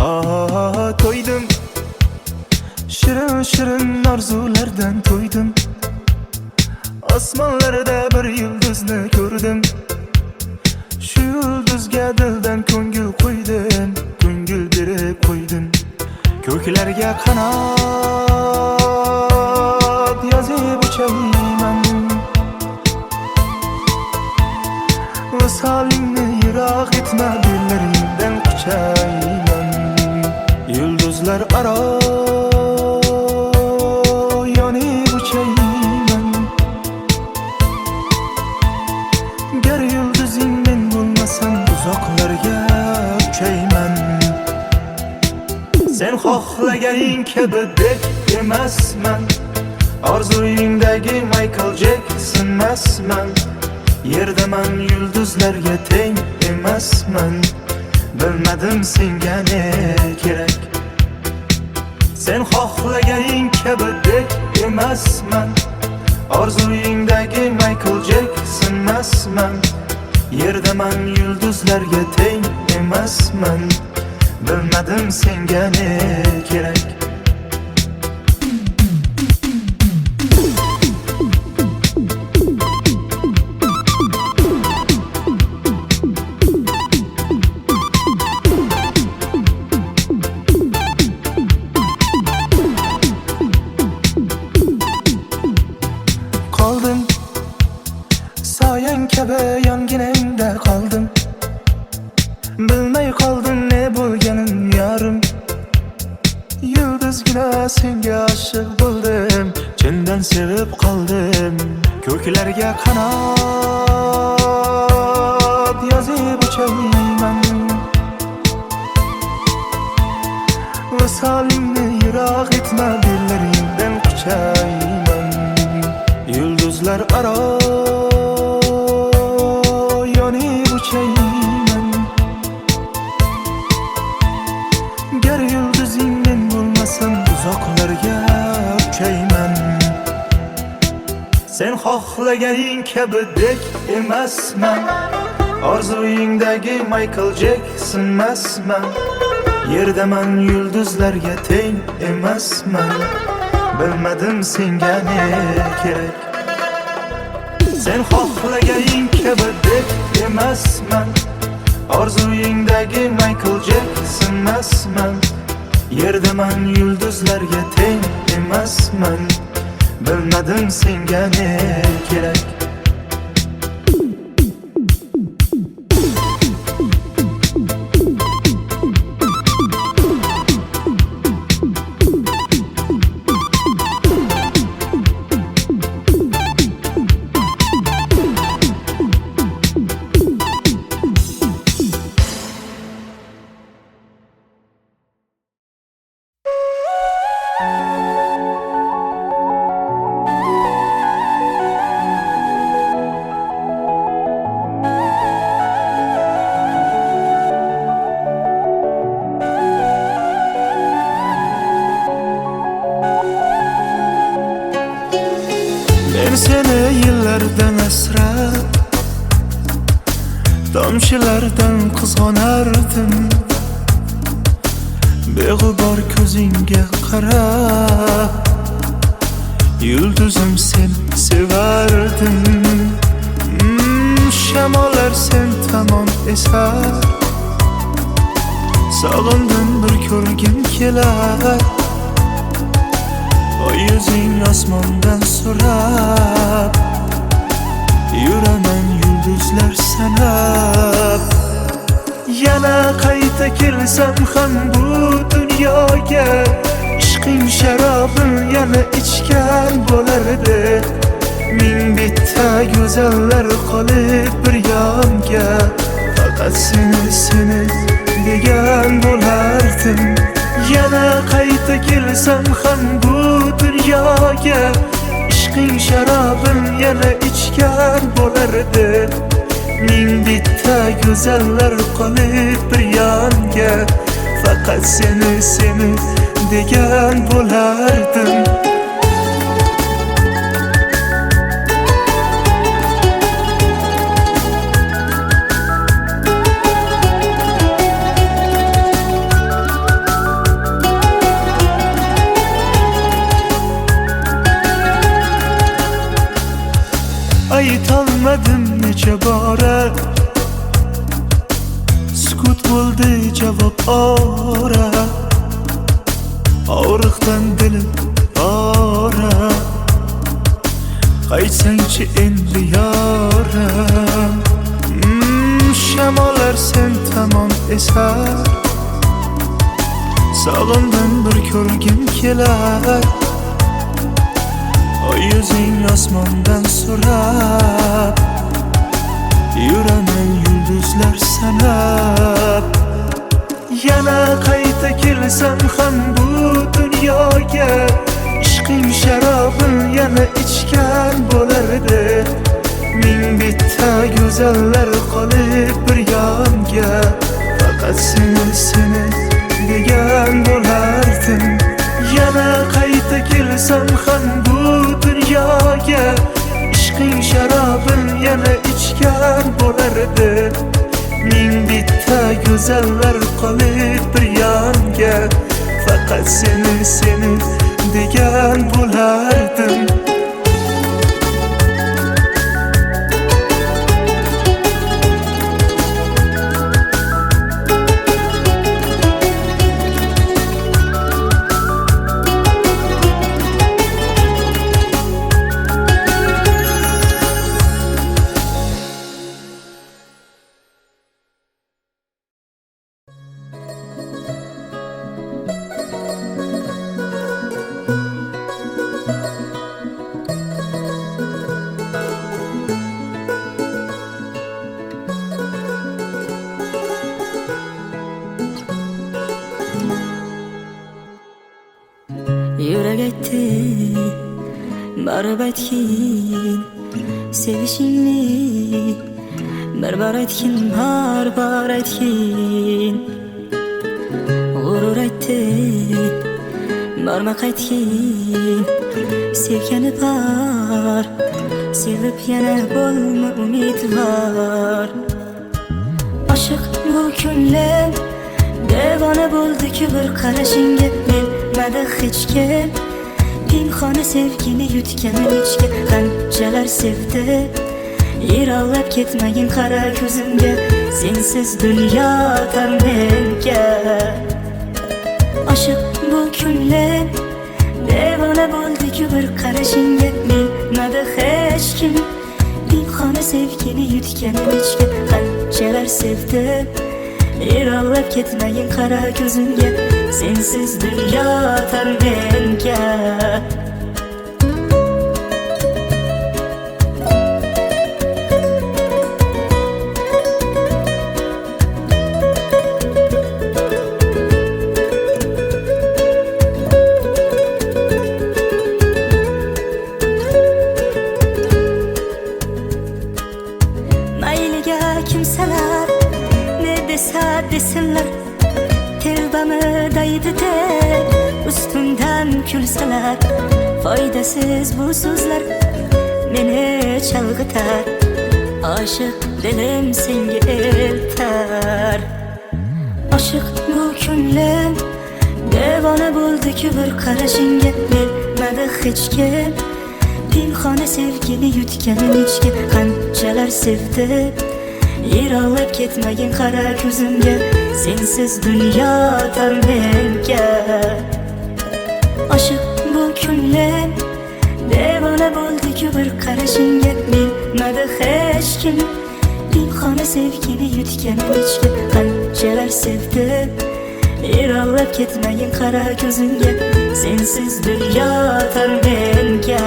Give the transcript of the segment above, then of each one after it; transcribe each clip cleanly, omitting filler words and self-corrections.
To'ydim, shirin shirin orzulardan to'ydim. Osmonlarda bir yulduzni ko'rdim. Shu yulduzga dildan ko'ngil qo'ydim, ko'ngil berib qo'ydim. Ko'klarga qanot yozib uchayman, visolingni yiroq etma, dillaringdan quchayman. Yulduzlar aro yonib uchayman, gar yulduzing men bo'lmasam uzoqlarga uchayman. Sen xohlaganing kabi dek emasman, orzuyingdagi Michael Jackson emasman. Yerdaman, yulduzlarga teng emasman, bilmadim senga ne kerak. Sen xohlaganing kabi dek emasman, orzuyingdagi Michael Jackson emasman. Yerdaman, yulduzlarga teng emasman, bilmadim senga ne kerak. Qoldim, soyang kabi yonginangda qoldim. Bilmay qoldim ne bo'lganin yarim. Yulduzgina senga oshiq bo'ldim, chindan sevib qoldim. Ko'klarga qanot yozib uchayman, visolingni yiroq etma, dillaringdan quchayman. Yulduzlar aro yonib uchayman, gar yulduzing men bo'lmasam uzoqlarga uchayman. Sen xohlaganing kabi dek emasman, orzuyingdagi Michael Jackson emasman. Yerdaman, yulduzlarga teng emasman, bilmadim senga ne kerak. Sen xohlaganing kabi dek emasman, orzuyingdagi Michael Jackson emasman. Yerdaman, yulduzlarga teng emasman, bilmadim senga ne kerak. Men seni yillardan asrab, tomchilardan qizg'onardim. Beg'ubor ko'zingga qarab, yulduzim sen sevardim. Shamollar sen tomon esar, sog'indim bir ko'rgim kelar. O yuzing osmondan so'rab, yuraman yulduzlar sanab. Yana qayta kelsam ham bu dunyoga, ishqing sharobim yana ichgan bo'lardi. Ming bitta go'zallar qolib bir yonga, faqat seni degan bo'lardim. Yana qayta kelsam ham bu dunyoga, ishqing sharobim yana ichgan bo'lardi. Ming bitta go'zallar qolib bir yonga, faqat seni degan bo'lardim. sukut bo'ldi javob ora, og'riqdan dilim ora. Qaytsangchi endi yoram, shamollar sen tomon esar. Sog'indim bir ko'rgim kelar, oy yuzing osmondan so'rab. Yuraman yulduzlar sanab, yana qayta kelsam ham bu dunyoga, ishqing sharobin yana ichgan bo'lardi. Ming bitta go'zallar qolib bir yonga, faqat seni degan bo'lardim. Yana qayta kelsam ham bu dunyoga, ishqing sharobin yana ichgan bo'lardi. Ming bitta go'zallar qolib bir yonga, faqat seni degan bo'lardim. Yürek etti, barib aytgin sevishingni, bir aytgin, har aytgin. G'urur aytdi, borma qaytgin, sevgani bor, sevib yana bo'lma umidvor. Oshiq bu ko'nglim devona bo'ldi-ku bir qarashingga, bilmadi hech kim. Pinhona sevgini yutganim ichga, qanchalar sevdi. Yiroqlab ketmagin qara ko'zimga, sensiz dunyo tor menga. Oshiq bu ko'nglim devona bo'ldi-ku bir qarashingga, bilmadi hech kim. Pinhona sevgini yutganim ichga, qanchalar sevdi. Yiroqlab ketmagin qara ko'zimga, sensiz dunyo tor menga. Mayliga kimsalar ne desa desinlar, tevbamı daydı deb ustimdan kulsalar, foydasiz bu so'zlar meni chalg'itar. Oshiq dilim senga eltar. Oshiq bu ko'nglim devona bo'ldi-ku bir qarashingga, bilmadi hech kim. Pinhona sevgini yutganim ichga, qanchalar sevdi. Yiroqlab ketmagin qara ko'zimga, sensiz dunyo tor menga. Oshiq bu ko'nglim devona bo'ldi-ku bir qarashingga, bilmadi hech kim. Pinhona sevgini yutganim ichga, qanchalar sevdi. Yiroqlab ketmagin qara ko'zimga, sensiz dunyo tor menga.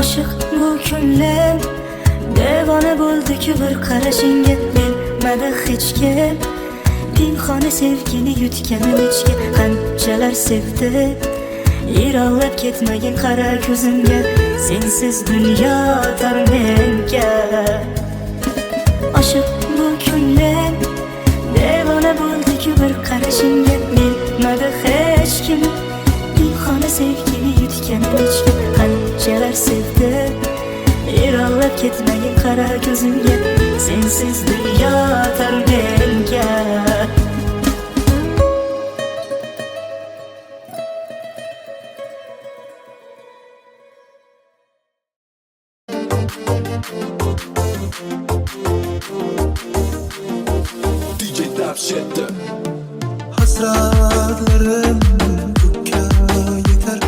Oshiq bu ko'nglim devona bo'ldi-ku bir qarashingga, bilmadi hech kim. Pinhona sevgini yutganim ichga, qanchalar sevdi. Yiroqlab ketmagin qara ko'zimga, sensiz dunyo tor menga. Oshiq bu ko'nglim devona bo'ldi-ku bir qarashingga, bilmadi hech kim. Pinhona sevgini yutganim ichga, qanchalar sevdi. Yiroqlab ketmagin qara ko'zimga, sensiz dunyo tar menga. DJ Dubshit'te Hasratlarım ko'kka yetar,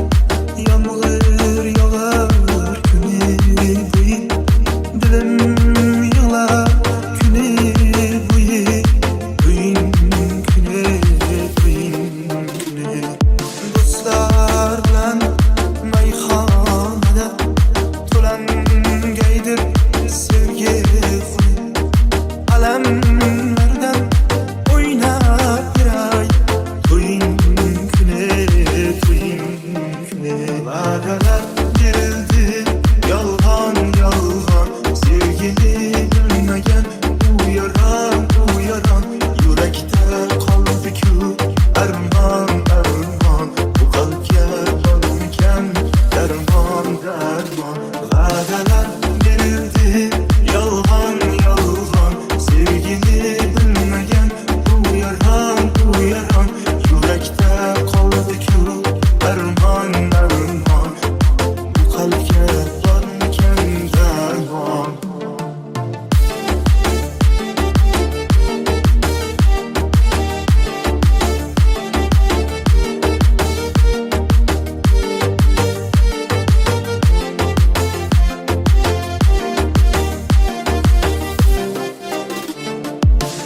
yomg'ir yog'ar kuni bo'yi, dilim yig'lar kuni bo'yi, bo'yin kuni, bo'yin kuni. Do'stlar bilan mayxonada to'langaydir sevgi xuni, alamlardan o'ynab yuray, to'ying kuni, to'ying kuni. Va'dalar berildi yolg'on yolg'on, sevgini bilmagan u yaron yurakda qoldi-ku armon armon, bu qalbga bormikan darmon darmon. Va'dalar berildi yolg'on yolg'on, sevgini bilmagan u yaron yurakda qoldi-ku armon armon, bu qalbga bormikan darmon.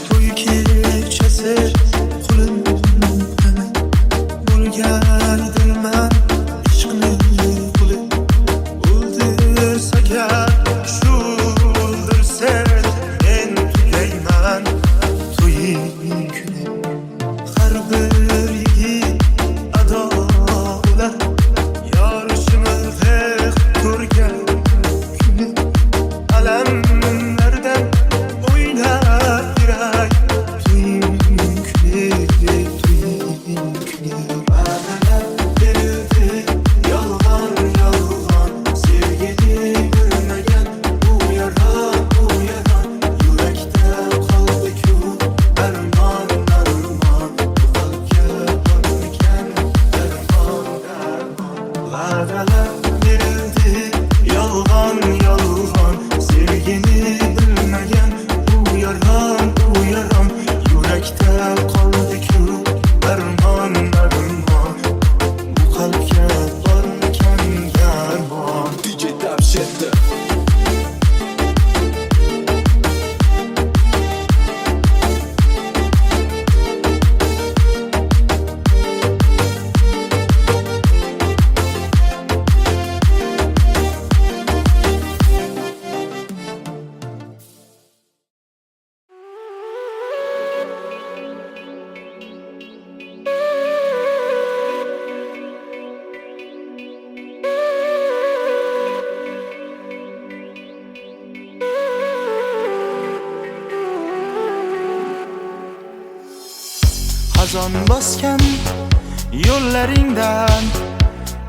To'y kechasi qo'limdan bo'lgandirman ishqni quli, o'ldirsa gar shu o'ldirsa men tugayman to'ying kuni. Har bir yigit ado bo'lar yorishini ko'rgan kuni, alamlardan o'ynab yuray, to'ying kuni, to'ying kuni. Va'dalar berildi yolg'on yolg'on, sevgini bilmagan u yaron yurakda qoldi-ku armon armon, bu qalbga bormikan darmon darmon. Va'dalar berildi yolg'on yolg'on, sevgini bilmagan u yaron yurakda qoldi-ku armon armon, bu qalbga bormikan darmon. DJ Dubshit'te Xazon bosgan yo'llaringdan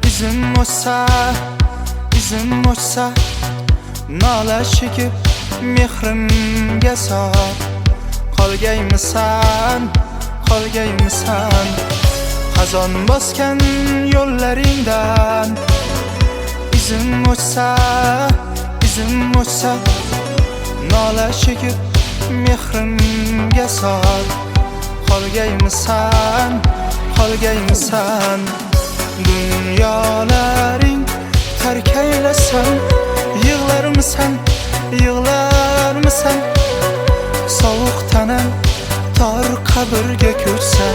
izim o'chsa, nola chekib mehrimga sor. Qolgaymisan xazon bosgan yo'llaringdan izim o'chsa, nola chekib mehrimga sor. Qolgaymisan dunyolaring tark aylasan, yig'larmisan sovuq tanam tor qabrga ko'chsa,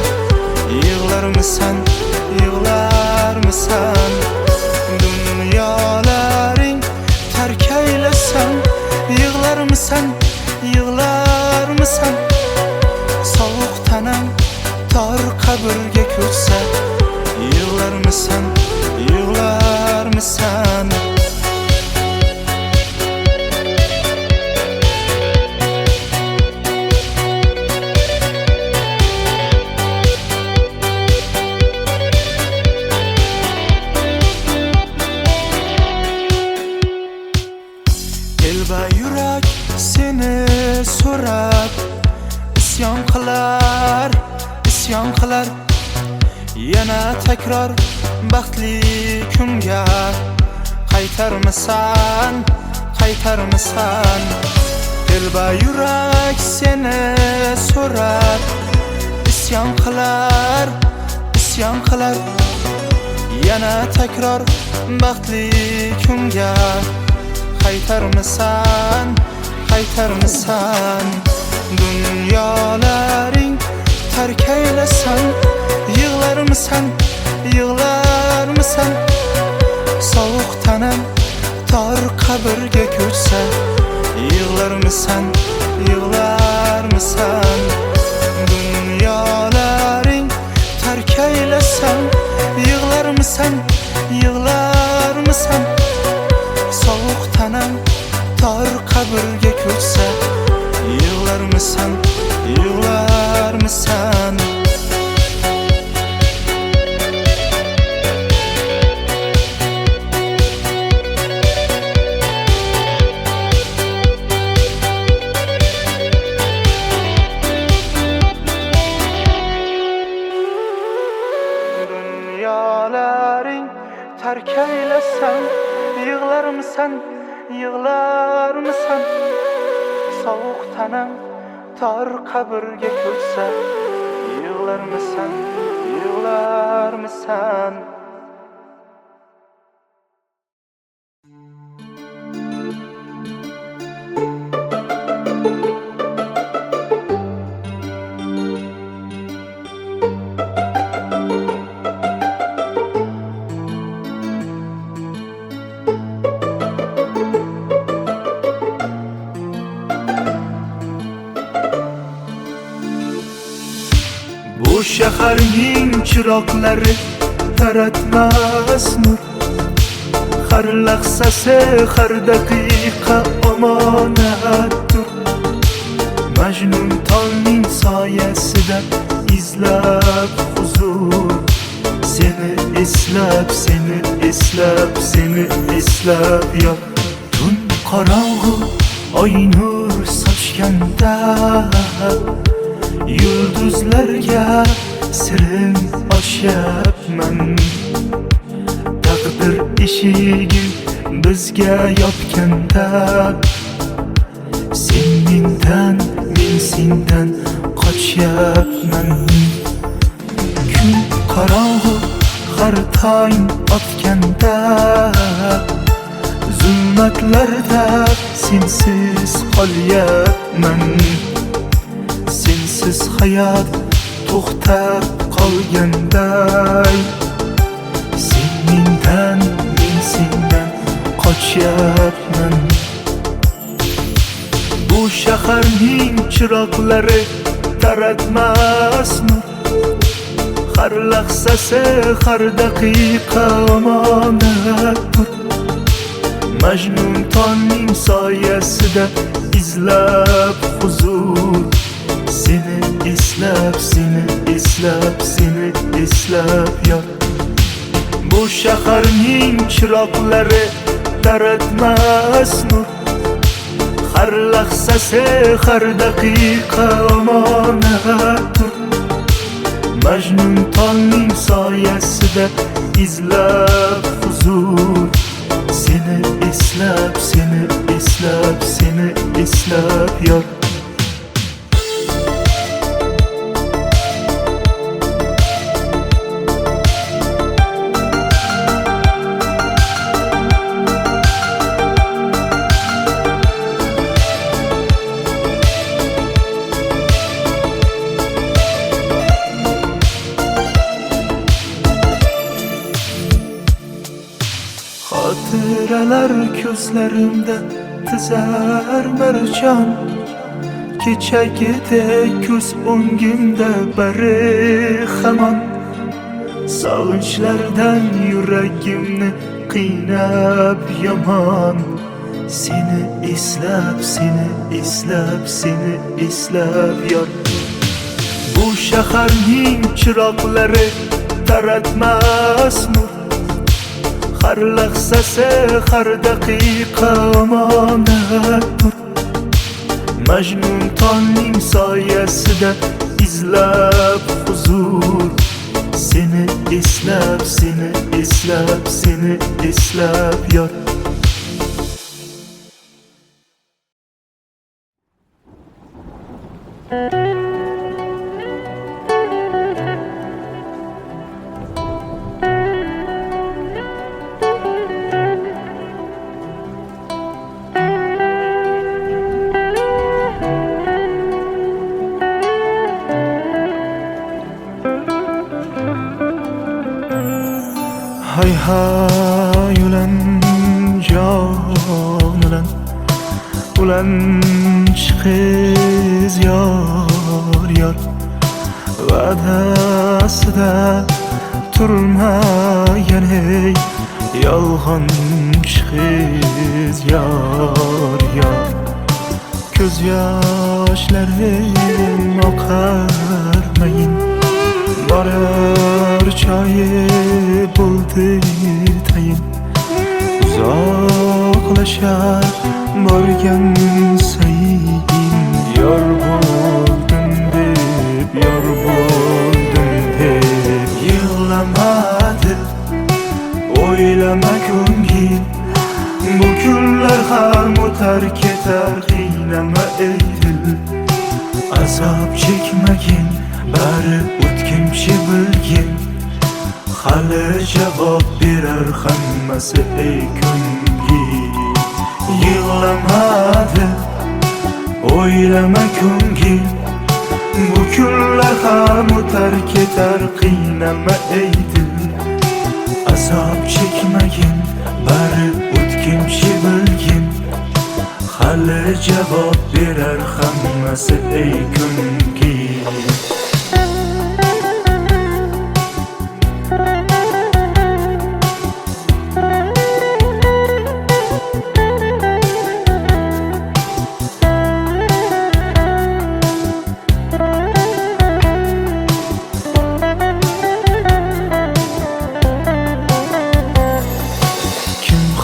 yig'larmisan dunyolaring tark aylasan, yig'larmisan sovuq tanam tor qabrga ko'chsa, yig'larmisan isyon qilar yana takror baxtli kunga qaytarmisan Dilba yurak seni so'rar isyon qilar yana takror baxtli kunga qaytarmisan Dunyolaring tark aylasan yig'larmisan sovuq tanam tor qabrga ko'chsa yig'larmisan Dunyolaring tark aylasan yig'larmisan sovuq tanam tor qabrga ko'chsa yig'larmisan Dunyolaring tark aylasan yig'larmisan sovuq tanam tor qabrga ko'chsa yig'larmisan Bu shaharning chiroqlari taratmas nur har lahzasi har daqiqa omonatdir Majnun tongning soyasida izlab huzur seni eslab yot tun qorong'u oy nur sochganda yulduzlarga sirim ochyapman taqdir eshigi bizga yopganda sen mendan men sendan qochyapman kun qorong'u har tong otganda zulmatlarda sensiz qolyapman sensiz hayot to'xtab qolganday sen mendan men sendan qochyapman Bu shaharning chiroqlari taratmas nur har lahzasi har daqiqa omonatdir Majnun tongning soyasida izlab huzur seni eslab yot Bu shaharning chiroqlari taratmas nur har lahzasi har daqiqa omonatdir Majnun tongning soyasida izlab huzur seni eslab yot Xotiralar ko'zlarimda tizar marjon Kechagidek ko'z o'ngimda bari hamon Sog'inchlardan yuragimni qiynab yomon Seni eslab yot Bu shaharning chiroqlari taratmas nur har lahzasi har daqiqa omonatdir Majnun tongning soyasida izlab huzur. Seni eslab, seni eslab, seni eslab yor. Hay hay ulan jon ulan chiqiz yor yor. Va'dasida turmagan ey yolg'on chiqiz yor yor. Ko'z yoshlarim oqarmayin, borar choyi bo'ldi tayin. Uzoqlashar borgan sayin, yor bo'ldim deb, yor bo'ldim deb. Yig'lamadi o'ylama ko'ngil, bu kunlar ham o'tar ketar. Qiynama ey dil, azob chekmagin, bari o'tkinchi bilgin. Hali javob berar hammasi ey ko'ngil. Yig'lamadi o'ylama ko'ngil, bu kunlar ham o'tar ketar. Qiynama ey dil, azob chekmagin, bari o'tkinchi bilgin. Hali javob berar hammasi ey ko'ngil.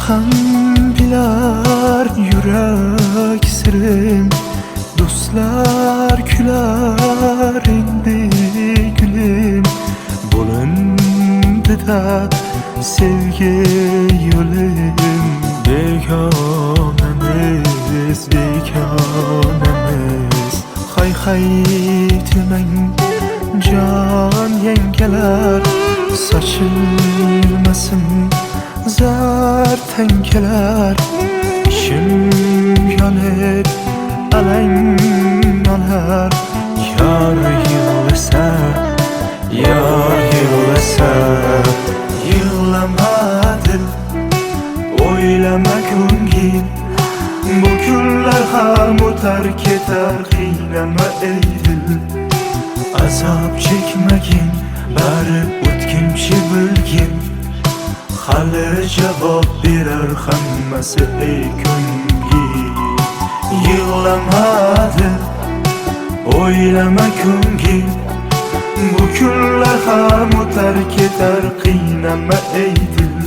Ham bilar yurak sirim, do'stlar kular endi gulim. Bo'lindi-da sevgi yo'lim, begonamiz, begonamiz. Hay hay demang jon yengalar, sochilmasin zar tankalar. Ishim yonib alang olar, yor yig'lasa, yor yig'lasa. Yig'lama dil, o'ylama ko'ngil, bu kunlar ham o'tar ketar. Qiynama ey dil, azob chekmagin, bari o'tkinchi bilgin. Hali javob berar hammasi ey ko'ngil. Yig'lamadi o'ylama ko'ngil, bu kunlar ham o'tar ketar. Qiynama ey dil,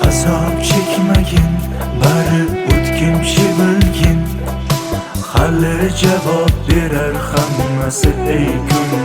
azob chekmagin, bari o'tkinchi bilgin. Hali javob berar hammasi ey ko'ngil.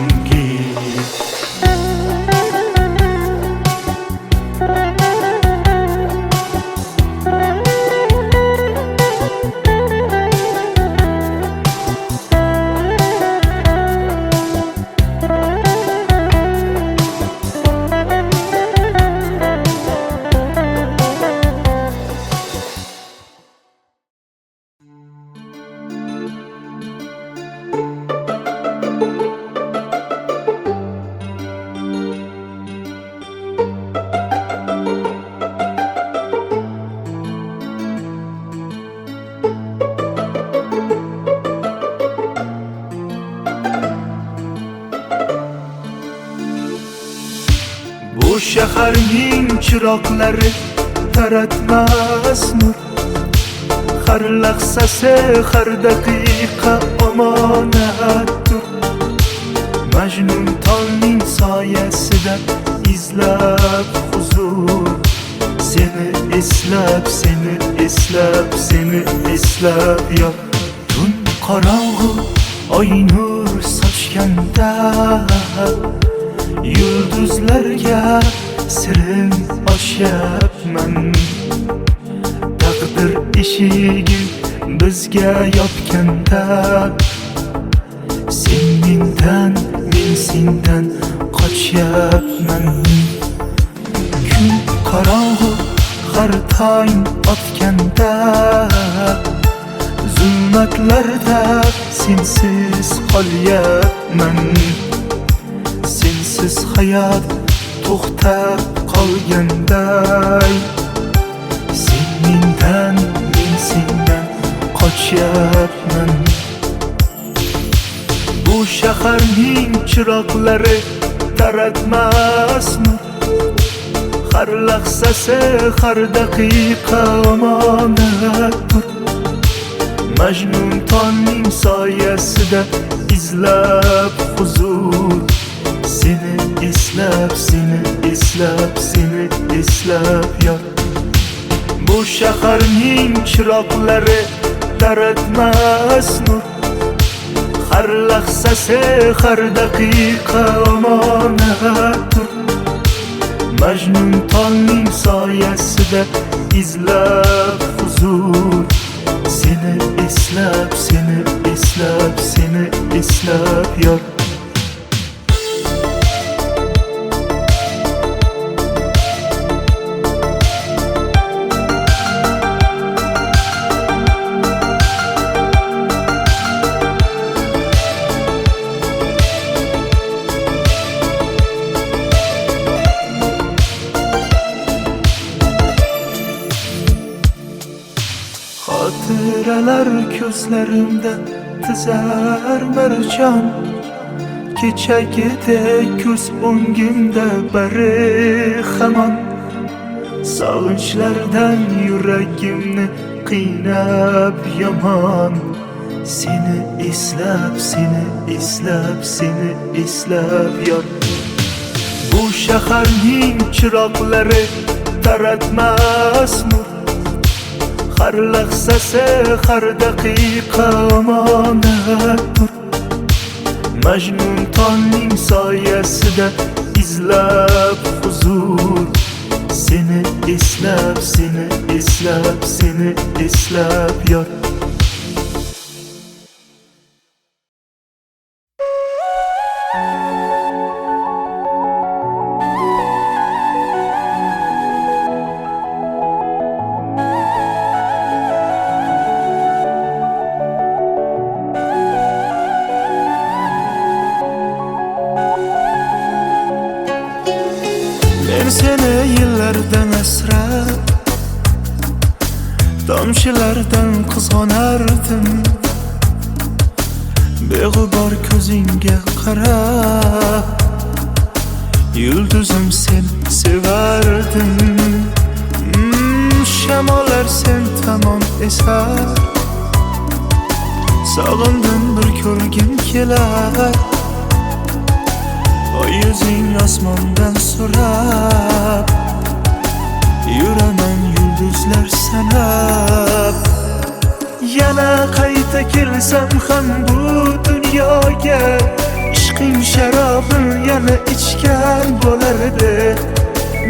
Bu shaharning chiroqlari taratmas nur, har lahzasi, har daqiqa omonatdir. Majnun tongning soyasida izlab huzur. Seni eslab, seni eslab, seni eslab yor. Tun qorong'u oy nur sochganda yulduzlarga sirim ochyapman. Taqdir eshigin bizga yopganda sen mendan, men sendan qochyapman. Kun qorong'u har tong otganda zulmatlarda sensiz qolyapman. Sensiz hayot to'xtab qolganday sen mendan, men sendan qochyapman. Bu shaharning chiroqlari taratmas nur, har lahzasi, har daqiqa omonatdir. Majnun tongning soyasida izlab huzur, seni eslab, seni eslab, seni eslab yor. Bu shaharning chiroqlari taratmas nur, har lahzasi, har daqiqa omonatdir. Majnun tongning soyasida izlab huzur, seni eslab, seni eslab, seni eslab yor. Xotiralar ko'zlarimda tizar marjon, kechagidek ko'z o'ngimda bari hamon. Sog'inchlardan yuragimni qiynab yomon, seni eslab, seni eslab, seni eslab yor. Bu shaharning chiroqlari taratmas nur, har lahzasi, har daqiqa omonatdir. Majnun tongning soyasida izlab huzur, seni eslab, seni eslab, seni eslab yor. Men seni yillardan asrab, tomchilardan qizg'onardim. Beg'ubor ko'zingga qarab, yulduzim sen sevardim. Shamollar sen tomon esar, sog'indim bir ko'rgim kelar. O yuzing osmondan so'rab, yuraman yulduzlar sanab. Yana qayta kelsam ham bu dunyoga, ishqing sharobin yana ichgan bo'lardi.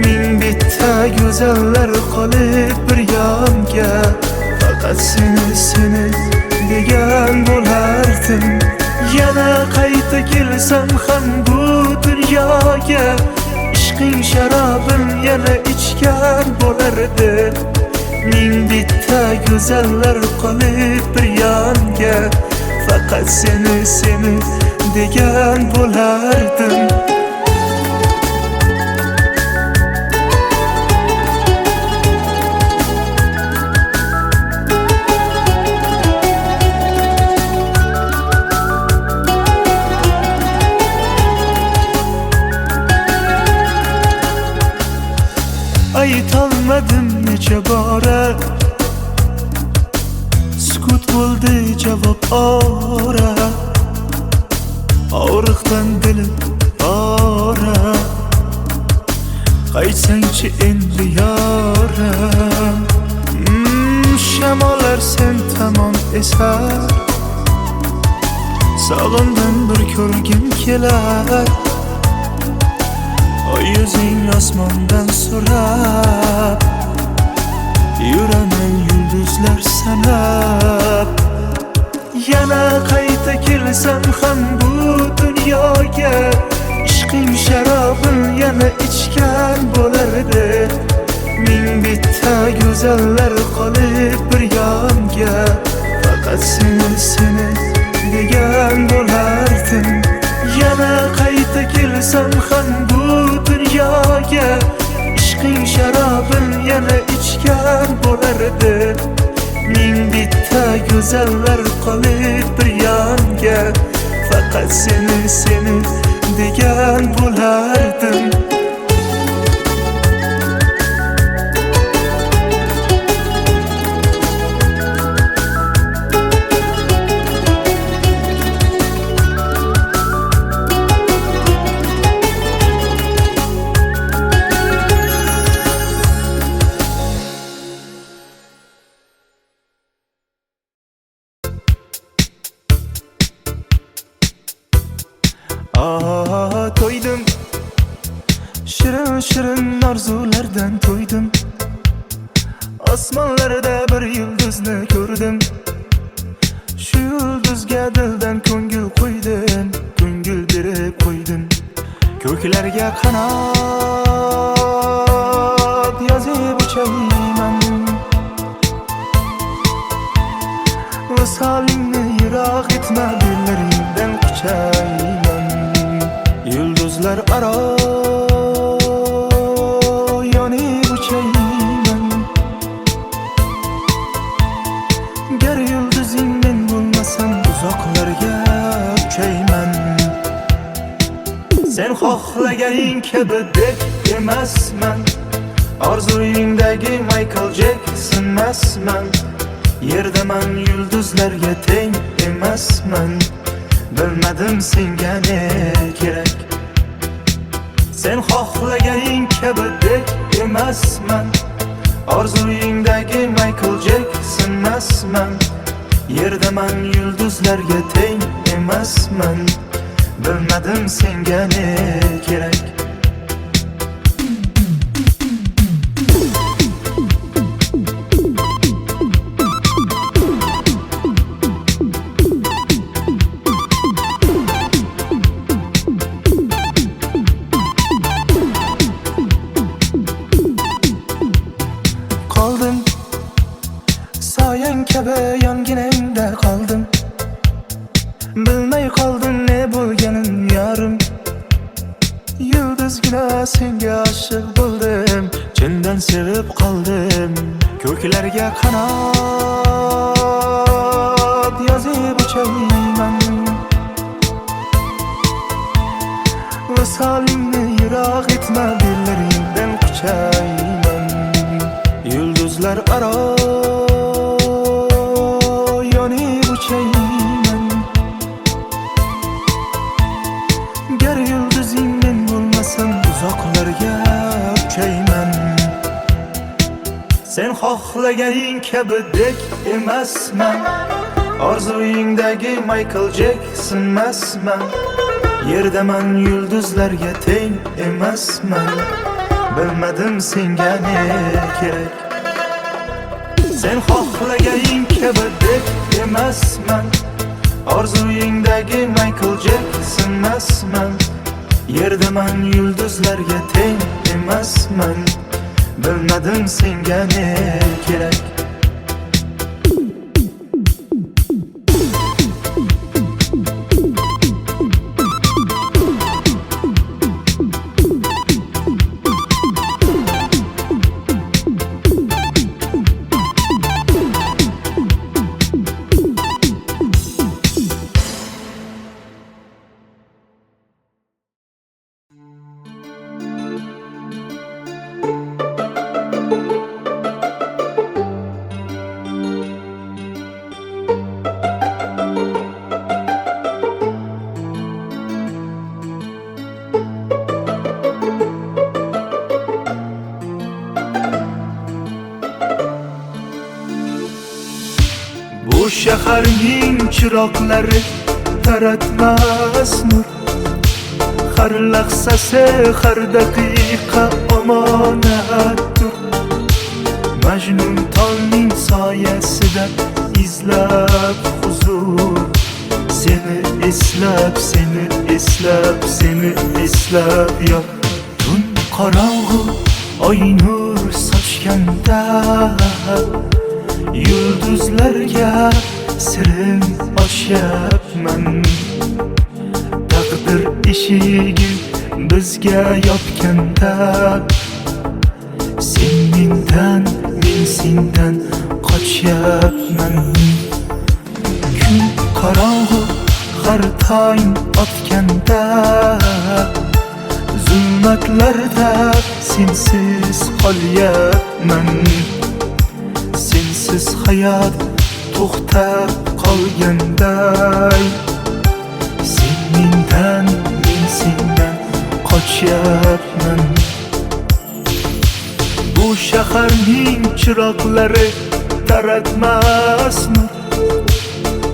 Ming bitta go'zallar qolib bir yonga, faqat seni, seni degan bo'lardim. Yana qayta kelsam ham bu dunyoga, ishqing sharobin yana ichgan bo'lardi. Ming bitta go'zallar qolib bir yonga, faqat seni, seni degan bo'lardim. Aytolmadim necha bora, sukut bo'ldi javob ora. Og'riqdan dilim ora, qaytsangchi endi yoram. Shamollar sen tomon esar, Sog'indim bir ko'rgim kelar Oy yuzing osmondan so'rab Yuraman yulduzlar sanab Yana qayta kelsam ham bu dunyoga Ishqing sharobin yana ichgan bo'lardi Ming bitta go'zallar qolib bir yonga Faqat seni degan bo'lardim Yana qayta kelsam ham bu dunyoga Ishqing sharobin yana ichgan bo'lardi Ming bitta go'zallar qolib bir yonga Faqat seni degan bo'lardim To'ydim shirin orzulardan to'ydim Osmonlarda bir yulduzni ko'rdim Shu yulduzga dildan ko'ngil qo'ydim Ko'ngil berib qo'ydim Ko'klarga qanot yozib uchayman Visolingni yiroq etma dillaringdan quchayman Yulduzlar aro yonib uchayman Gar yulduzing men bo'lmasam uzoqlarga uchayman Sen xohlaganing kabi deb emasman Orzuyingdagi Michael Jackson emasman Yerdaman yulduzlarga teng emasman Bilmadim senga ne kerak Sen xohlaganing kabi deb emasman Orzuyingdagi Michael Jackson emasman Yerdaman yulduzlarga teng emasman Bilmadim senga ne kerak Soyang kabi yonginangda qoldim Bilmay qoldim ne bo'lganin yorim Yulduzgina senga oshiq bo'ldim Chindan sevib qoldim Ko'klarga qanot yozib uchayman Visolingni yiroq etma dillaringdan quchayman Yulduzlar aro yonib uchayman Gar yulduzing men bo'lmasam uzoqlarga uchayman Sen xohlaganing kabi deb emasman Orzuyingdagi Michael Jackson emasman Yerdaman yulduzlarga teng emasman Bilmadim senga ne kerak Sen xohlaganing kabi deb emasman Orzuyingdagi Michael Jackson emasman Yerdaman yulduzlarga teng emasman Bilmadim senga ne kerak Bu shaharning chiroqlari taratmas nur. Har lahzasi, har daqiqa omonatdir. Majnun tolning soyasida izlab huzur. Seni eslab, seni eslab, seni eslab yot. Tun qorong'u oy nur sochganda yulduzlarga sirin ochyapman. Taqdir eshigi bizga yopganda sen mendan, men sendan qochyapman. Kun qorong'u har tong otganda zulmatlarda sensiz qolyapman. Sensiz hayot to'xtab qolganday, sen mendan, men sendan qochyapman. Bu shaharning chiroqlari taratmas nur.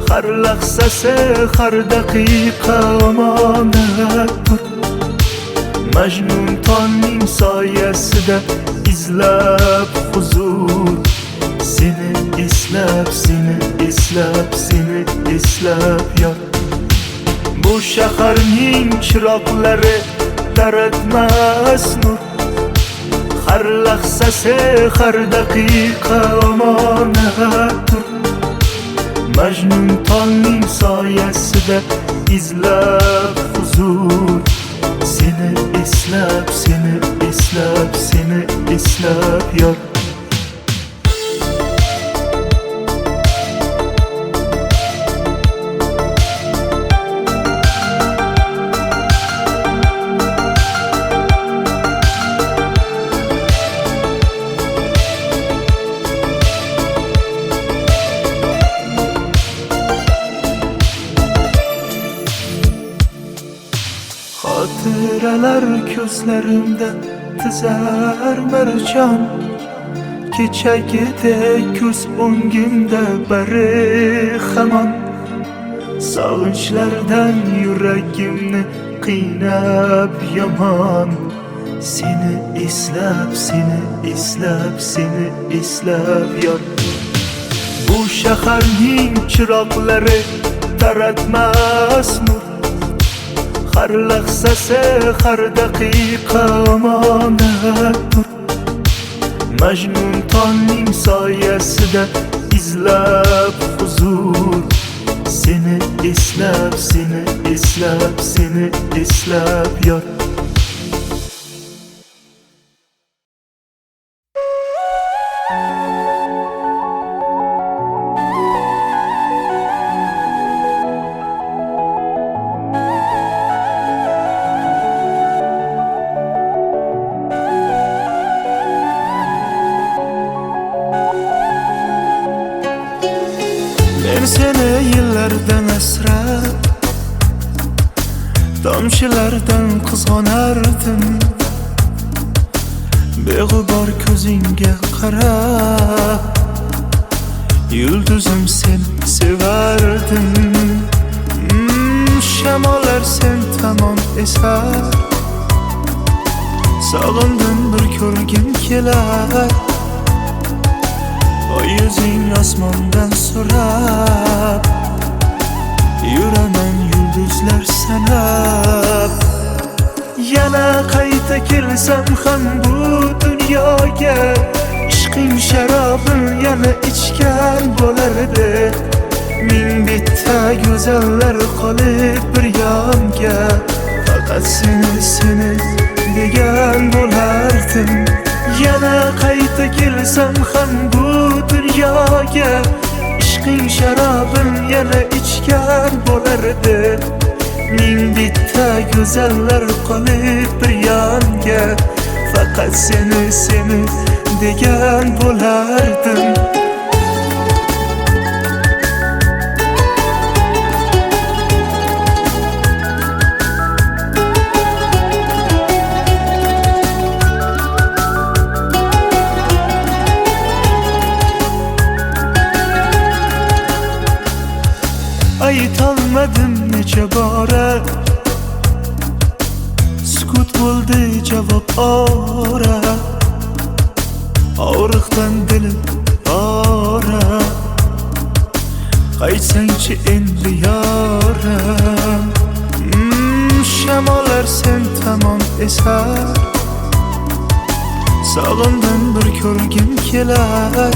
Har lahzasi, har daqiqa omonatdir. Majnun tolning soyasida izlab huzur. Seni eslab, seni eslab, seni eslab yot. Bu shaharning chiroqlari taratmas nur. Har lahzasi, har daqiqa omonatdir. Majnun tolning soyasida izlab huzur. Seni eslab, seni eslab, seni eslab yot. Xotiralar ko'zlarimda tizar marjon. Kechagidek ko'z o'ngimda bari hamon. Sog'inchlardan yuragimni qiynab yomon. Seni eslab, seni eslab, seni eslab yot. Bu shaharning chiroqlari taratmas nur. Har lahzasi, har daqiqa omonatdir. Majnun tolning soyasida izlab huzur. Seni eslab, seni eslab, seni eslab yot. Men seni yillardan asrab, tomchilardan qizg'onardim. Beg'ubor ko'zingga qarab, yulduzim sen sevardim. Shamollar sen tomon esar, sog'indim bir ko'rgim kelar. O yuzing osmondan so'rab, yuraman yulduzlar sanab. Yana qayta kelsam ham bu dunyoga, ishqing sharobin yana ichgan bo'lardi. Ming bitta go'zallar qolib bir yonga, faqat seni degan bo'lardim. Yana qayta kelsam ham bu dunyoga, ishqing sharobin yana ichgan bo'lardi. Ming bitta go'zallar qolib bir yonga, faqat seni degan bo'lardim. Aytolmadim necha bora sukut bo'ldi javob ora og'riqdan dilim ora qaytsangchi endi yoram shamollar sen tomon esar sog'indim bir ko'rgim kelar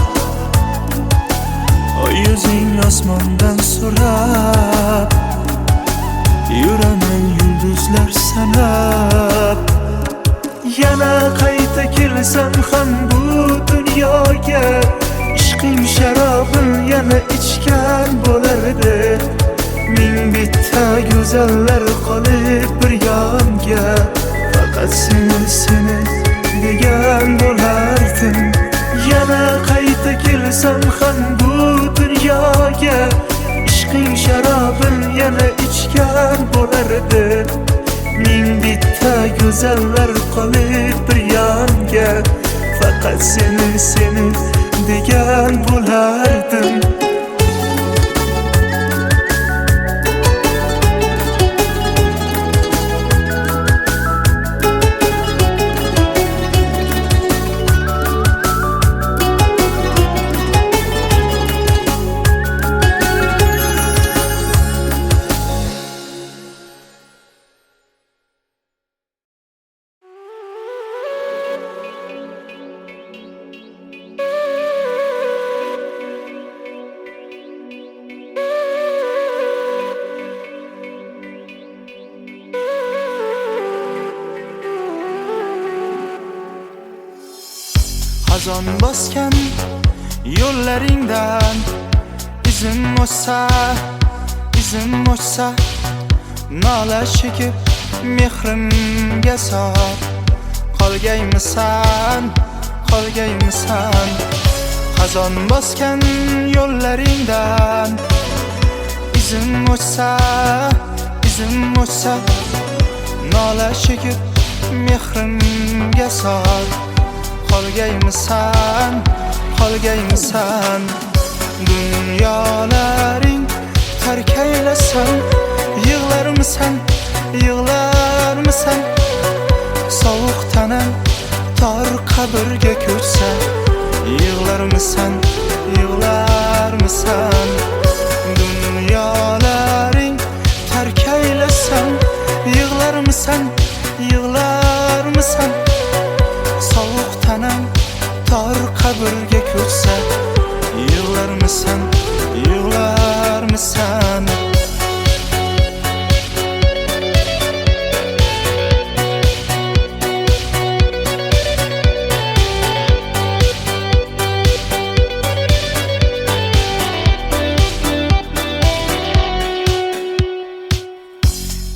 oy yuzing osmondan so'rab yuraman yulduzlar sanab yana qayta kelsam ham bu dunyoga ishqing sharobin yana ichgan bo'lardi ming bitta go'zallar qolib bir yonga faqat seni degan bo'lardim yana qayta kelsam ham bu dunyoga ishqing sharobin yana ichgan bo'lardi ming bitta go'zallar qolib bir yonga faqat seni degan bo'lardim xazon bosgan yo'llaringdan izim o'chsa nola chekib mehrimga sor qolgaymisan xazon bosgan yo'llaringdan izim o'chsa nola chekib mehrimga sor qolgaymisan dunyolaring tark aylasan yig'larmisan sovuq tanam tor qabrga ko'chsa yig'larmisan dunyolaring tark aylasan yig'larmisan sovuq tanam tor qabrga ko'chsa yig'larmisan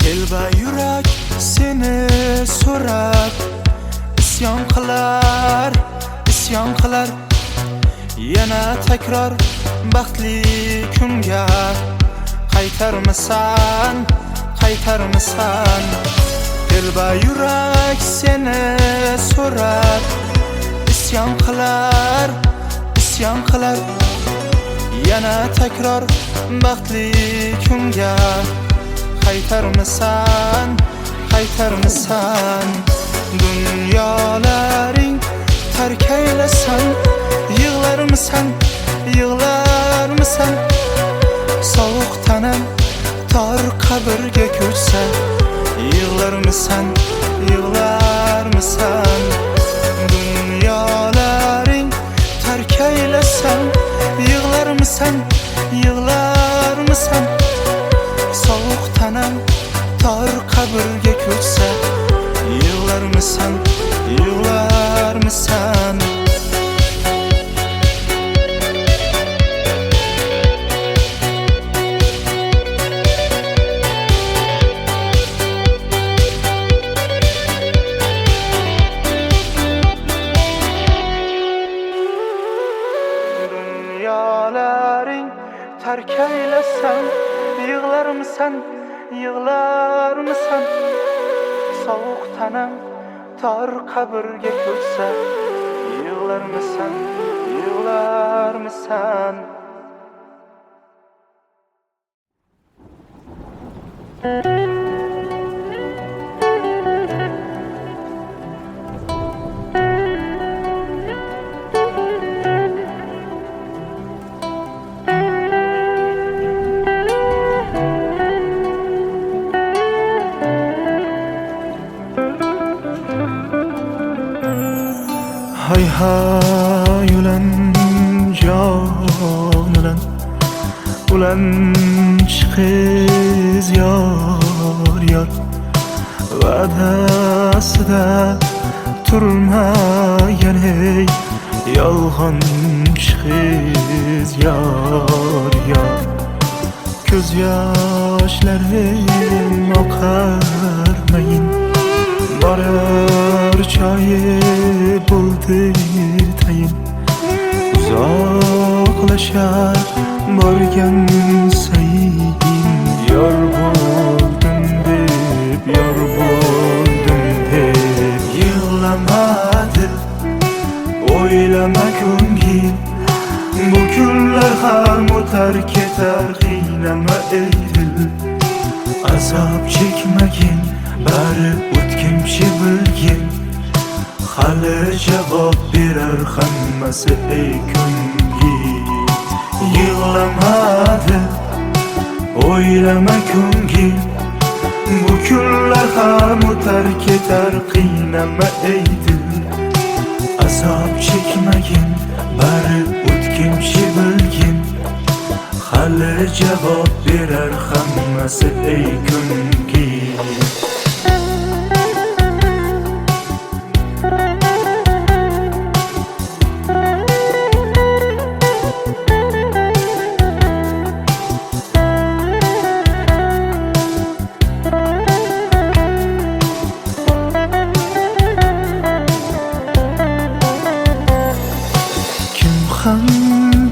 telba yurak seni so'rab isyon qilar yana takror baxtli kunga qaytarmisan telba yurak seni so'rab isyon qilar yana takror baxtli kunga qaytarmisan dunyolaring tark aylasan yig'larmisan sovuq tanam tor qabrga ko'chsa yig'larmisan dunyolaring tark aylasan yig'larmisan sovuq tanam tor qabrga ko'chsa yig'larmisan dunyolaring tark aylasan yig'larmisan sovuq tanam tor qabrga ko'chsa yig'larmisan Hay hay ulan jon ulan chiqiz yor yor va'dasida turmagan ey yolg'on chiqiz yor yor ko'z yoshlarim oqarmayin borar joyi bo'ldi tayin uzoqlashar borgan sayin yor bo'ldim deb yig'lamadi o'ylama ko'ngil bu kunlar ham o'tar ketar qiynama ey dil azob chekmagin bari o'tkinchi bilgin hali javob berar hammasi ey ko'ngil yig'lamadi o'ylama ko'ngil bu kunlar ham o'tar ketar qiynama ey dil azob chekmagin bari o'tkinchi bilgin hali javob berar hammasi ey ko'ngil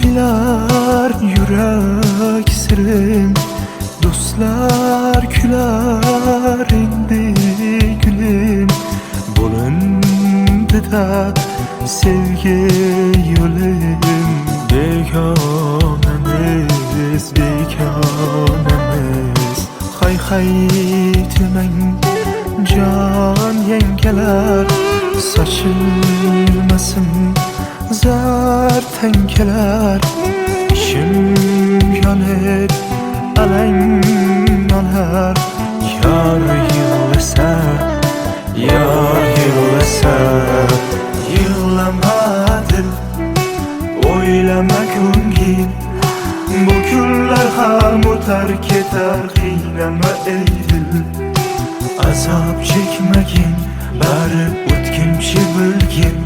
bilar yurak sirim do'stlar kular endi gulim bo'lindi-da sevgi yo'lim begonamiz hay hay demang jon yangalar sochilmasin zar tankalar ishim yonib alang olar yor yig'lasa yig'lamadi o'ylama ko'ngil bu kunlar ham o'tar ketar qiynama ey dil azob chekmagin bari o'tkinchi bilgin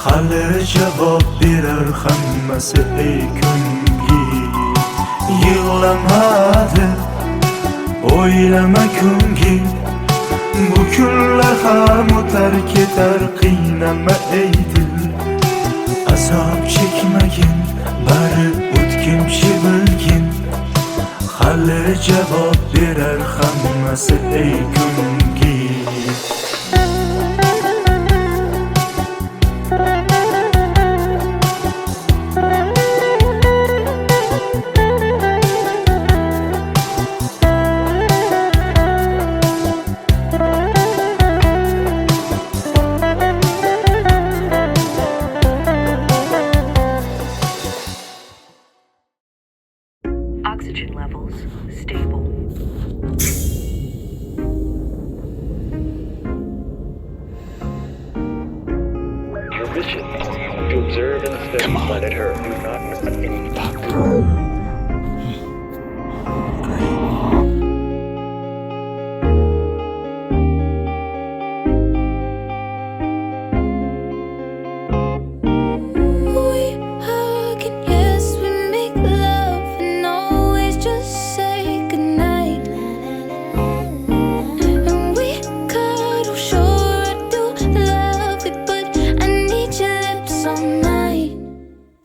hali javob berar hammasi ey ko'ngil yig'lamadi o'ylama ko'ngil bu kunlar ham o'tar ketar qiynama ey dil azob chekmagin bari o'tkinchi bilgin hali javob berar hammasi ey ko'ngil Oxygen levels stable. Your mission to observe and study planet Earth. Do not miss any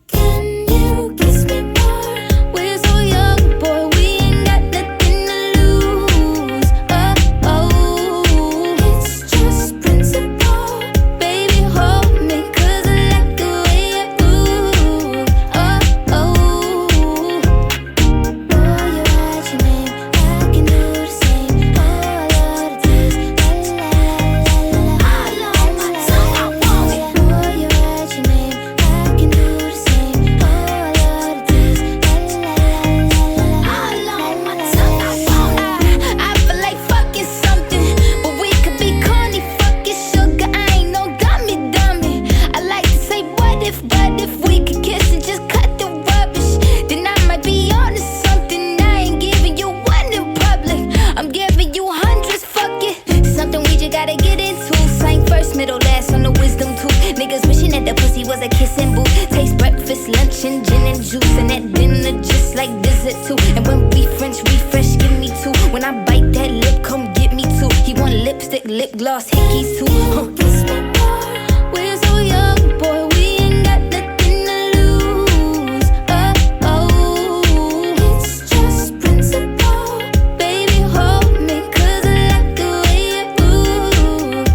Can you it too. And when we refresh, give me two. When I bite that lip, come get me two. He want lipstick, lip gloss, hickeys too. Kiss me more. We're so young, boy, we ain't got nothing to lose. It's just principle. Baby, hold me, 'cause I like the way you move.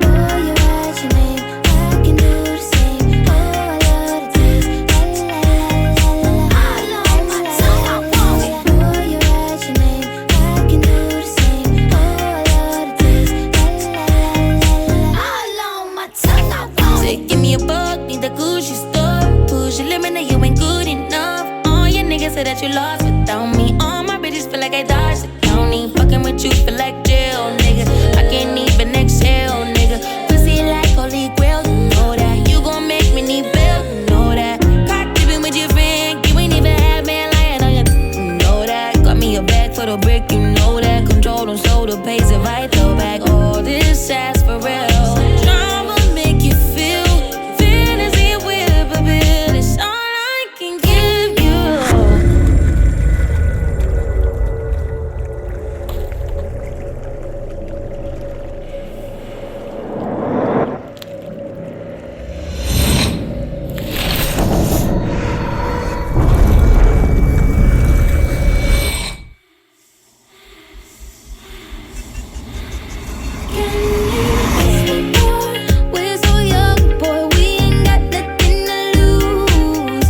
Boy, you write your name, I can do the same. Oh, I love the taste. La la la la la. All on my tongue, I want it. Boy, you write your name, I can do the same. Oh, I love the taste. La la la la la. All on my tongue, I want it. Say, give me a buck, need the Gucci store. Push your limit, now you ain't good enough. All your niggas say that you lost without me. All my bitches feel like I dodged the county. Fucking with you feel like jail, nigga. I can't even exhale, nigga. Pussy like holy grail, you know that. You gon' make me need bail, you know that. Caught dipping with your friend, you ain't even had man lying on you, you know that. Got me a bag for the brick, you know that. Control them soda pays if I throw back all this ass for real. Drama make you feel, fantasy whip a bit. It's all I can give you. We're so young, boy, we ain't got nothing to lose.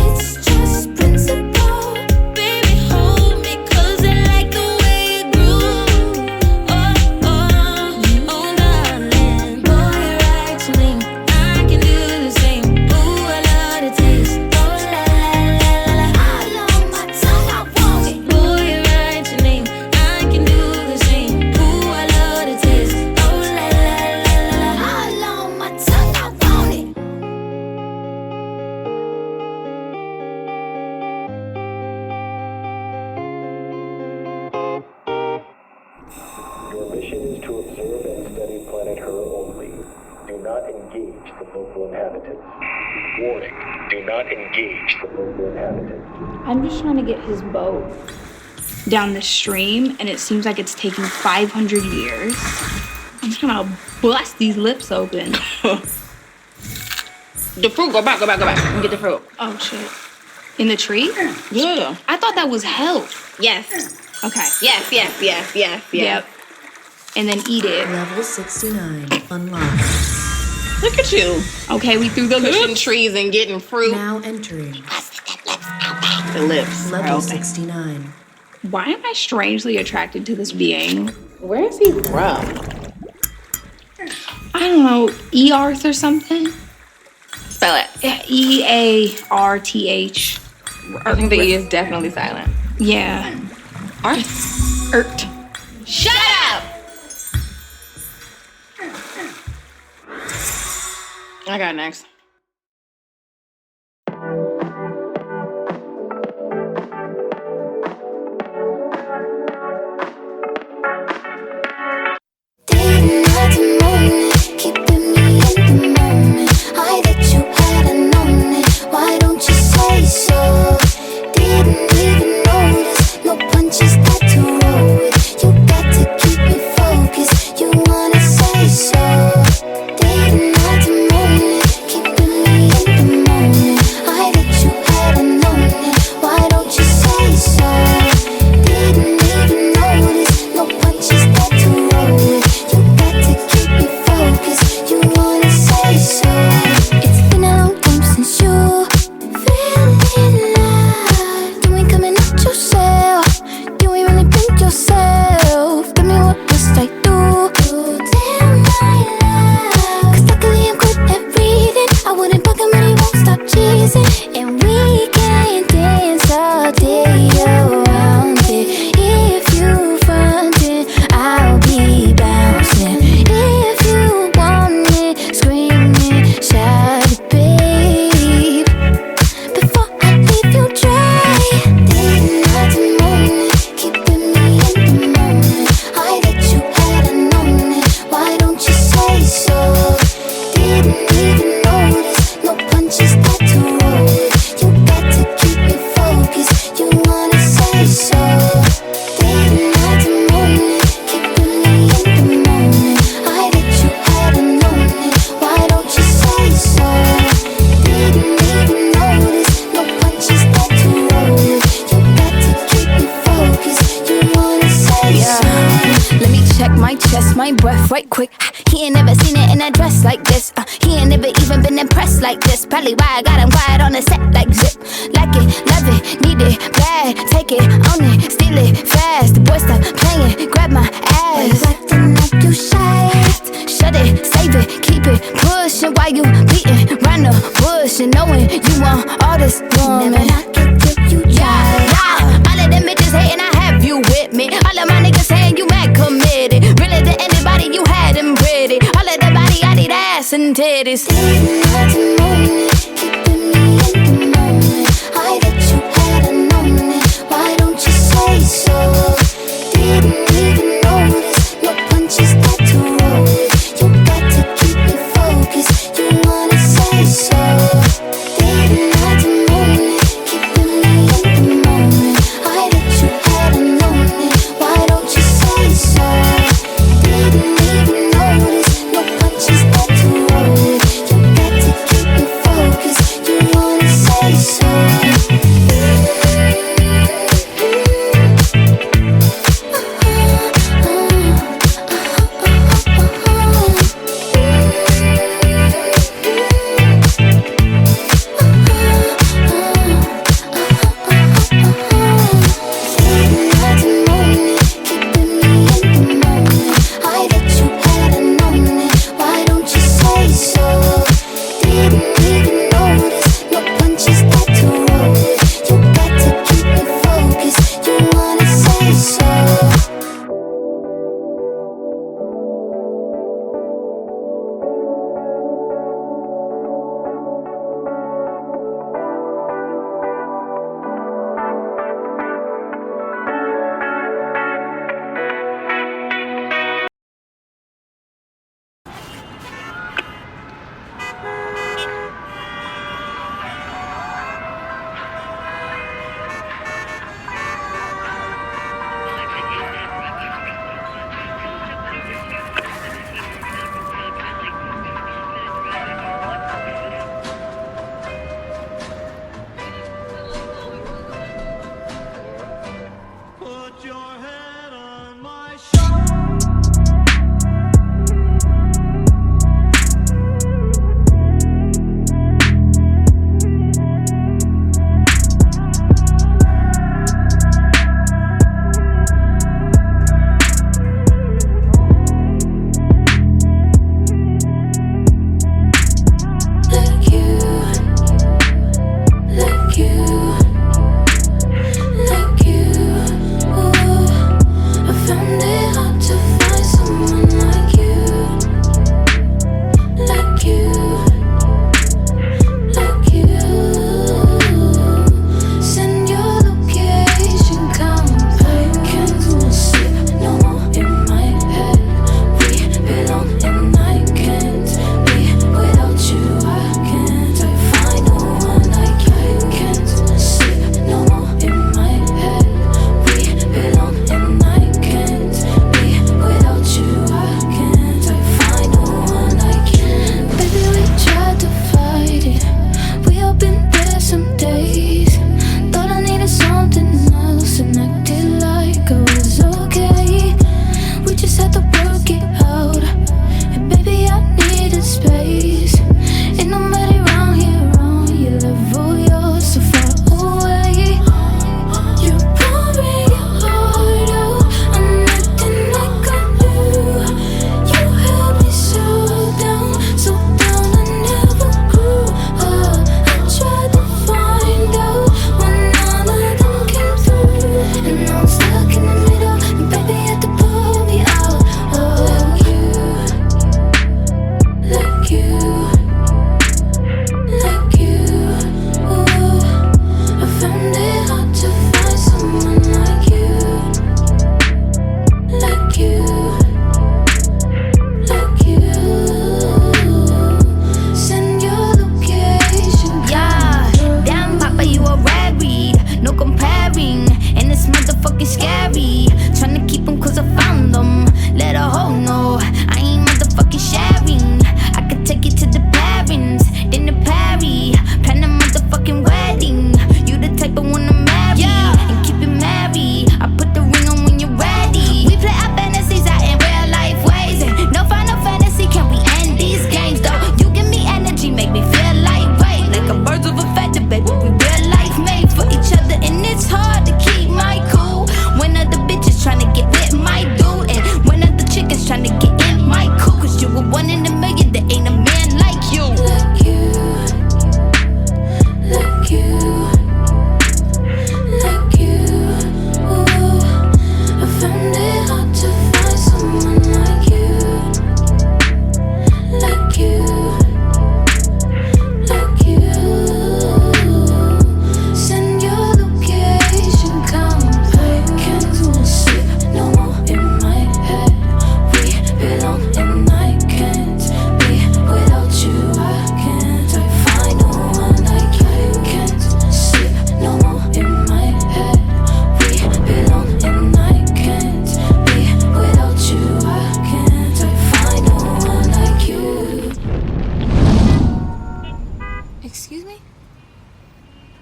It's just principle. Baby, hold me, 'cause I like the way you groove. Darling, boy, you write your name, I can do the same. Ooh, I love the taste. Oh, la la la la la. All on my tongue, I want it. Boy, you write your name, I can do the same. Ooh, I love the taste. Oh, la la la la la. All on my tongue, I want it. Your mission is to observe and study planet Her only. Do not engage the local inhabitants. Warning, do not engage the local inhabitants. I'm just trying to get his boat down the stream, and it seems like it's taking 500 years. I'm trying to bust these lips open. The fruit, go back. And get the fruit. Oh, shit. In the tree? Yeah. I thought that was health. Yes. Okay. Yes. Yep. And then eat it. Level 69 unlocked. Look at you. Okay, we threw the Pushing lips. trees and getting fruit. Now entering The lips. level Okay. 69. Why am I strangely attracted to this being? Where is he from? I don't know, Earth or something? Spell it. Earth. I think the E is definitely silent. Yeah. Earth. Shut up! I got next. Didn't have to moan it, keeping me in the moment. I that you hadn't known it. Why don't you say so? Didn't even notice, no punches that to roll with. You got to keep me focused. You wanna say so? Didn't have to moan it, keep been impressed like this. Probably why I got him quiet on the set like zip. Like it, love it, need it, bad. Take it, own it, steal it, fast. The boy stop playing, grab my ass. Acting like you shy. Shut it, save it, keep it pushing while you beating round the bush and knowing you want all this woman. Never knock it till you try. Yeah. All of them bitches hating, I have you with me. All of my niggas saying you mad committed. Really to anybody you had them pretty. All of the body, I need ass and titties. Didn't have to moan it, keeping me in the moment. I bet you had a known it. Why don't you say so? Didn't even notice. No punches got to roll it. You got to keep me focused. You wanna say so? Didn't have to moan it, keeping me in the moment. I bet you had a known it. Why don't you say so? Didn't even notice. No punches got to roll it. You got to keep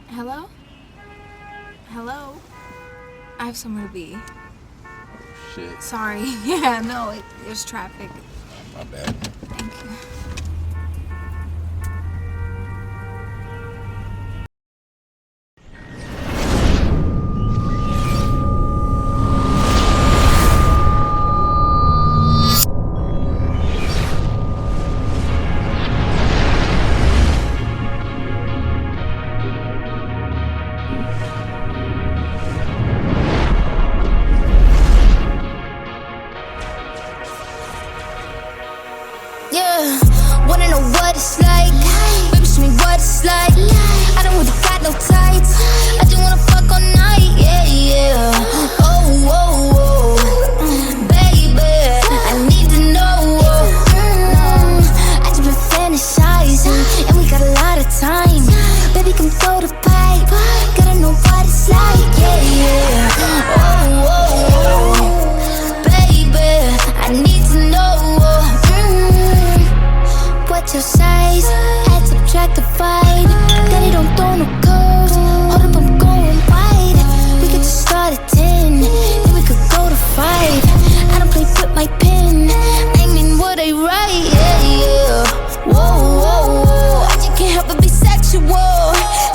Hello? Hello? I have somewhere to be. Shit, Sorry. Yeah, no, there's traffic. my bad. Thank you. Yeah, wanna know what it's like? Baby, show me what it's like. I don't really got no tights. I just wanna fuck all night. Yeah, yeah. Oh, oh, oh. Baby, I need to know. I just been fantasizing, and we got a lot of time. Baby, come throw the pipe. Gotta know what it's like. Yeah, yeah. Oh, oh, oh. Baby, I need to know. What's your size? Add, subtract, divide. Daddy don't throw no curves. Hold up, I'm going wide. We could just start at 10, then we could go to 5. I don't play with my pen. I mean what I write, yeah, yeah. Whoa, whoa, whoa. I just can't help but be sexual.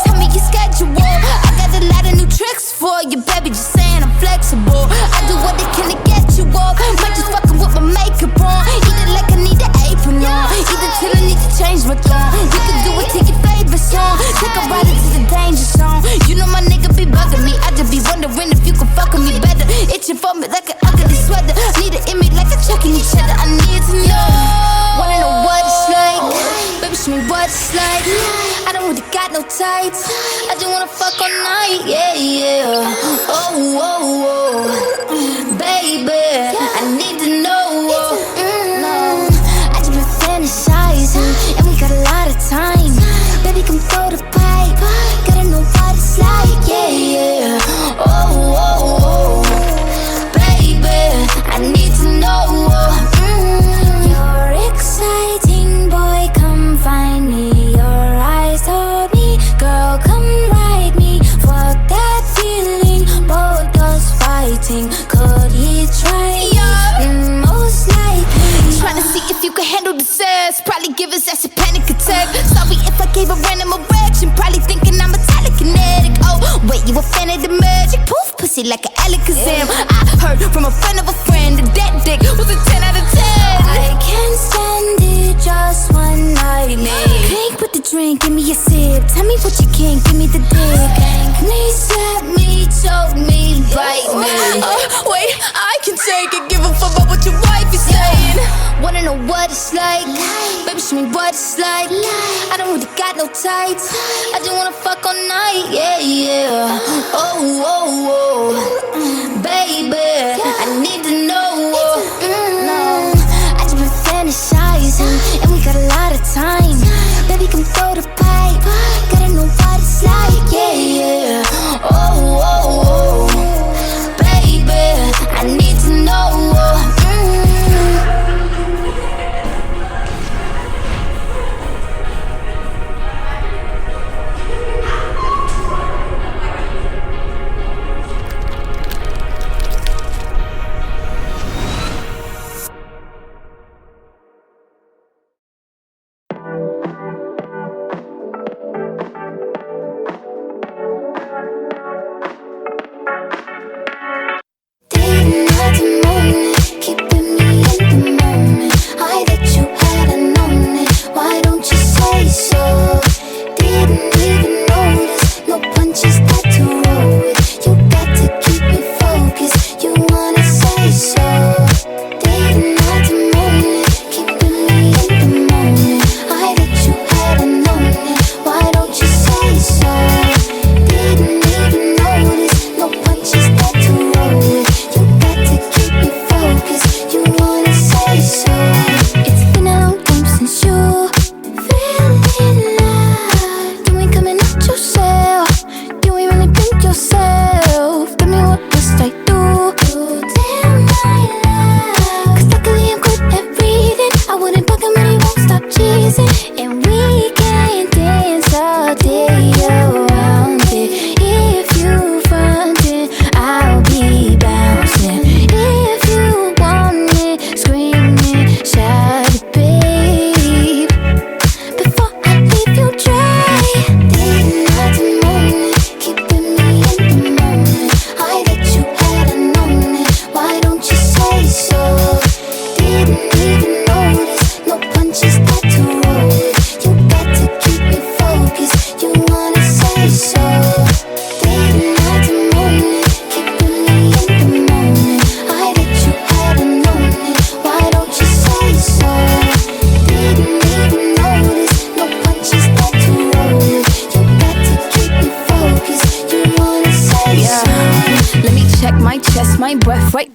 Tell me your schedule. I got a lot of new tricks for you, baby. Just saying I'm flexible. I do what I can to get you off. Might just fucking with my makeup on. Eat it like I need an apron on. Either till I need to change my tone. You can do it to your favorite song. Take a ride into the danger zone. You know my nigga be bugging me. I just be wondering if you can fuck with me better. Itching for me like an ugly sweater. Need an image like a chucking each other. I need to know. Wanna know what it's like? Baby, show me what it's like. I don't really got no tights. I just wanna fuck all night. Yeah, yeah. Oh, oh, oh. Baby, I need to know. I just been fantasizing, and we got a lot of time. Baby, come throw the pipe. Gotta know what it's like. Yeah, yeah. Oh, oh, oh. Baby, I need to know. You're exciting, boy, come find me. Your eyes told me, girl, come ride me. Fuck that feeling, both us fighting. Could he try? Most likely. Tryna see if you can handle the sex. Probably give his ass a panic attack. Sorry if I gave a random erection. Probably thinking I'm a telekinetic. Oh, wait, you a fan of the magic? Poof, pussy like an Alakazam. I heard from a friend of a friend that that dick was a 10 out of 10. I can't stand it, just one night, man. Drink with the drink, give me a sip. Tell me what you can, give me the dick. Spank me, slap me, choke me, bite me. Wait, I can take it, give a fuck about what your wife is saying. Wanna know what it's like? Baby, show me what it's like. I don't really got no tights. I just wanna fuck all night, yeah, yeah. Oh, oh, oh. Baby, I need to know. I just been fantasizing, and we got a lot of time. Baby, come throw the pipe. Gotta know what it's like, yeah, yeah. Oh, oh, oh. Baby, I need to know.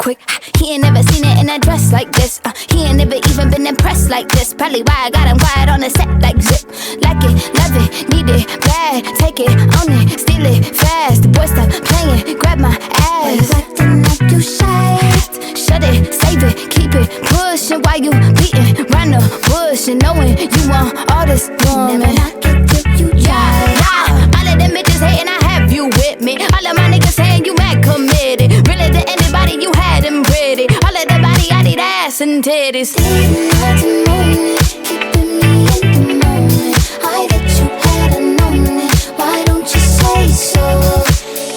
quick. He ain't never seen it in a dress like this. He ain't never even been impressed like this. Probably why I got him quiet on the set like zip. Like it, love it, need it, bad. Take it, own it, steal it, fast. The boy stop playing, grab my ass. You acting like you shy. Shut it, save it, keep it, pushing while you beating round the bush and knowing you want all this woman. Never knock it till you try. All of them bitches hating, I have you with me. All of my niggas saying you mad committed. Really to anybody, you had them pretty. All of the body, I need ass and titties. Didn't have to moan it, keeping me in the moment. I that you hadn't known it. Why don't you say so?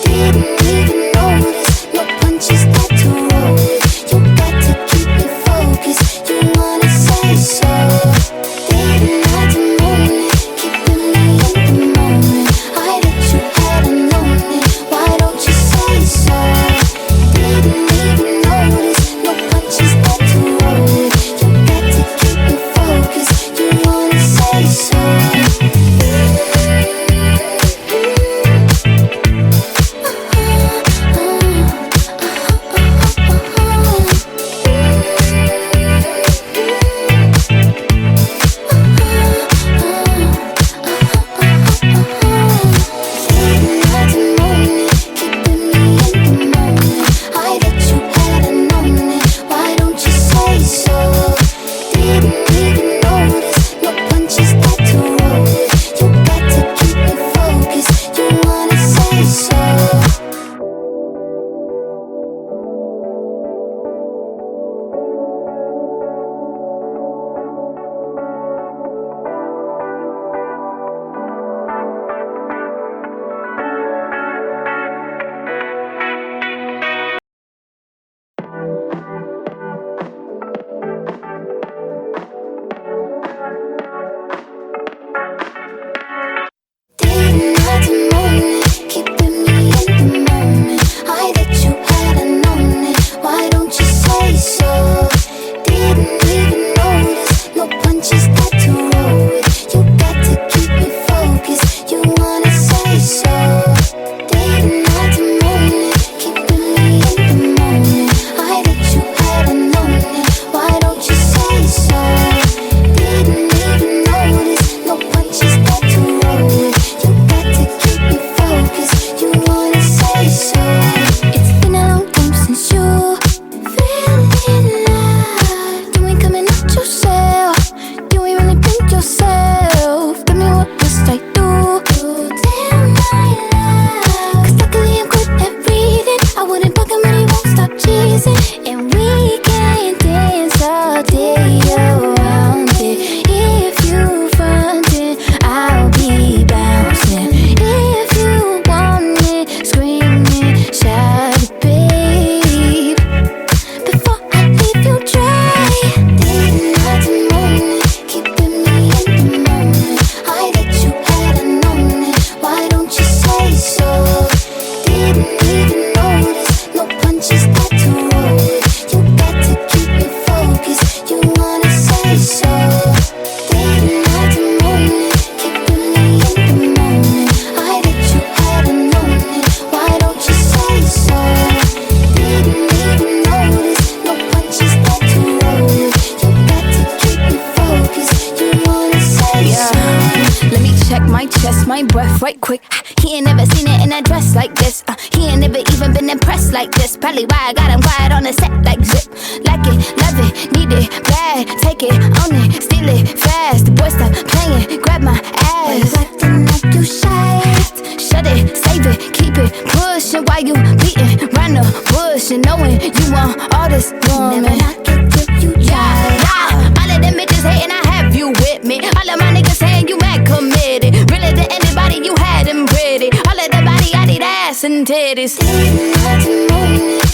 Didn't even notice. No punches that to roll it. You got to keep me focused. You wanna say so? Didn't have to moan it, keeping me in the moment. I that you hadn't known it. Why don't you say so? Didn't even notice. No punches that to roll it. You got to keep me focused. You wanna say so? Didn't have to moan it, keeping me in the moment. I that you hadn't known it. Why don't you say so? Didn't even notice. No punches that to roll it. You got to keep me focused. You wanna say so? Didn't have to moan it, keeping me in the moment. I that you hadn't known it. Why don't you say so? Didn't even notice. No punches that to roll it. You got to keep me focused. You wanna say so? It's been a long time since you feeling alive. You ain't coming out yourself. You ain't really think yourself. Tell me what must I do to tell my life? 'Cause luckily I'm good at reading. I wouldn't bug him, but he won't stop cheesing. And we can dance all day around it. If you frontin', I'll be bouncing. If you want it, screaming, shout it, babe. Before I leave you dry. Didn't have to moan it, keeping me in the moment. I that you hadn't known it. Why don't you say so? Didn't even notice. No punches that to roll it. You got to keep me focused. You wanna say so? Didn't have to moan it, keeping me in the moment. I that you hadn't known it. Why don't you say so? Didn't even notice. No punches that to roll it. You got to keep me focused. You wanna say so? Let me check my chest, my breath right quick. He ain't never seen it in a dress like this. He ain't never even been impressed like this. Probably why I got him quiet on the set like zip. Like it, love it, need it, bad. Take it, own it, steal it, fast. The boy stop playing, grab my ass. You acting like you shy. Shut it, save it, keep it, pushing while you beating round the bush and knowing you want all this woman. Never knock it till you try. All of them bitches hating, I have you with me. All of my niggas saying you mad committed. Really to anybody, you had them pretty. All of the body, I need ass and titties. Didn't have to moan it,